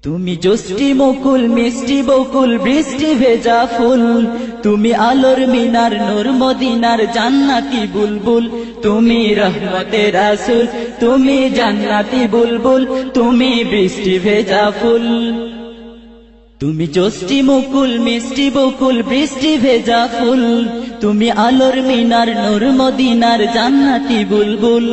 তুমি জ্যোষ্ঠী মুকুল মিষ্টি বকুল বৃষ্টি ভেজা ফুল, তুমি আলোর মিনার নূর মদিনার জান্নাতি বুলবুল, তুমি রহমতের রাসূল, তুমি জান্নাতি বুলবুল, তুমি বৃষ্টি ভেজা ফুল। তুমি জ্যোষ্ঠী মুকুল মিষ্টি বকুল বৃষ্টি ভেজা ফুল, তুমি আলোর মিনার নূর মদিনার জান্নাতি বুলবুল।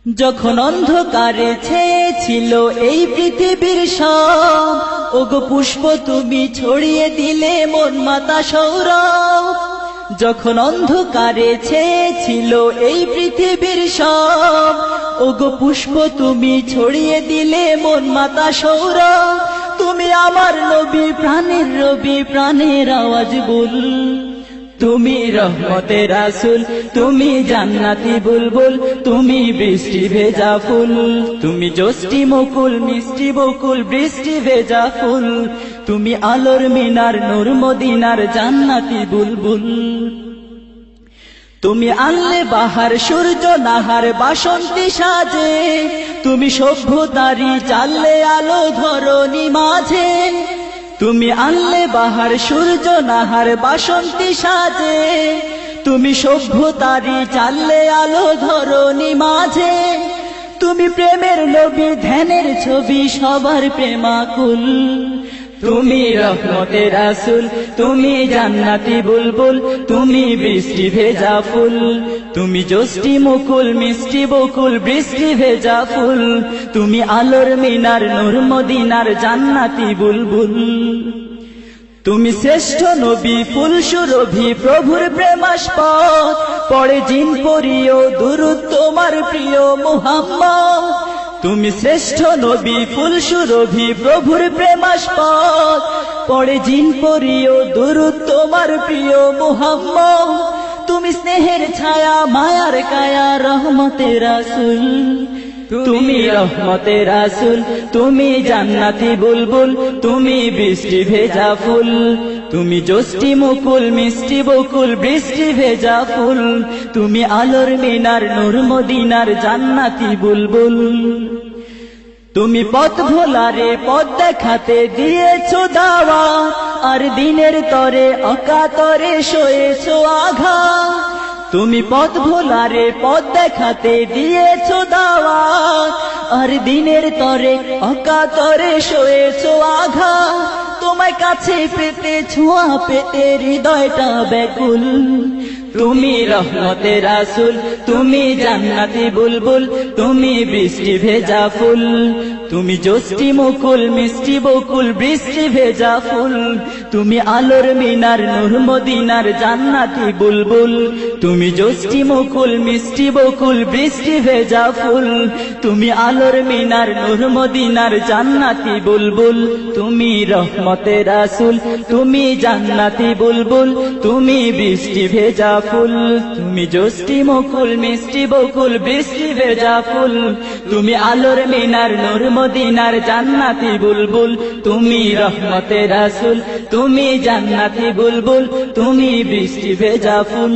যখন অন্ধকারে ছেয়েছিল এই পৃথিবীর সব, ওগো পুষ্প তুমি ছড়িয়ে দিলে মন মাতা সৌরভ। যখন অন্ধকারে ছেয়েছিল এই পৃথিবীর সব, ওগো পুষ্প তুমি ছড়িয়ে দিলে মন মাতা সৌরভ। তুমি আমার নবী প্রাণের রবি প্রাণের আওয়াজ বল, তুমি রহমতের রাসূল, তুমি জান্নাতি বুলবুল, তুমি বৃষ্টি ভেজা ফুল। তুমি জ্যোষ্ঠী মুকুল মিষ্টি বকুল বৃষ্টি ভেজা ফুল, তুমি আলোর মিনার নূর মদিনার জান্নাতি বুলবুল। তুমি আনলে বাহার সূর্য নাহার বাসন্তী সাজে, তুমি সভ্যতারি চাললে আলো ধরণী মাঝে। তুমি আনলে বাহার সূর্য নাহার বাসন্তী সাজে, তুমি সভ্যতারি চাললে আলো ধরণী মাঝে। তুমি প্রেমের নবী ধ্যানের ছবি সবার প্রেমাকুল, তুমি রহমতের রাসূল, তুমি জান্নাতি বুলবুল, তুমি বৃষ্টি ভেজা ফুল। তুমি জ্যোষ্ঠী মুকুল মিষ্টি বকুল বৃষ্টি ভেজা ফুল, তুমি আলোর মিনার নূর মদিনার জান্নাতি বুলবুল। তুমি শ্রেষ্ঠ নবী ফুল সুরভি প্রভুর প্রেমাস্পদ, পড়ে জিন পরিও দুরূদ তোমার প্রিয় মুহাম্মদ। তুমি শ্রেষ্ঠ নবী ফুল সুরভি প্রভুর প্রেমাস্পদ, পড়ে জিন পরিও দুরূদ তোমার প্রিয় মুহাম্মদ। তুমি স্নেহের ছায়া মায়ার কায়া রহমতের রাসূল, তুমি রহমতের রাসূল, তুমি জান্নাতি বুলবুল, তুমি বৃষ্টি ভেজা ফুল। তুমি জ্যোষ্ঠী মুকুল মিষ্টি বকুল বৃষ্টি ভেজা ফুল, তুমি আলোর মিনার নূর মদিনার জান্নাতি বুলবুল। তুমি পথ ভোলারে পথ দেখাতে দিয়েছো দাওয়াত, আর দিনের তরে অকাতরে সয়েছো আঘাত। তুমি পথ ভোলারে পথ দেখাতে দিয়েছো দাওয়াত, আর দিনের তরে অকাতরে সয়েছো আঘাত। তোমায় কাছে পেতে ছোঁয়া পেতে হৃদয়টা ব্যাকুল, তুমি রহমতের রাসূল, তুমি জান্নাতি বুলবুল, তুমি বৃষ্টি ভেজা ফুল। তুমি জ্যোষ্ঠী মুকুল মিষ্টি বকুল বৃষ্টি ভেজা ফুল, তুমি আলোর মিনার নূর মদিনার জান্নাতি বুলবুল। তুমি জ্যোষ্ঠী মুকুল মিষ্টি বকুল বৃষ্টি ভেজা ফুল, তুমি আলোর মিনার নূর মদিনার জান্নাতি বুলবুল। তুমি রহমতের রাসূল, তুমি জান্নাতি বুলবুল, তুমি বৃষ্টি ভেজা ফুল। তুমি জ্যোষ্ঠী মুকুল মিষ্টি বকুল বৃষ্টি ভেজা ফুল, তুমি আলোর মিনার নূর মদিনার জান্নাতি বুলবুল। তুমি রহমতের রাসূল, তুমি জান্নাতি বুলবুল, তুমি বৃষ্টি ভেজা ফুল।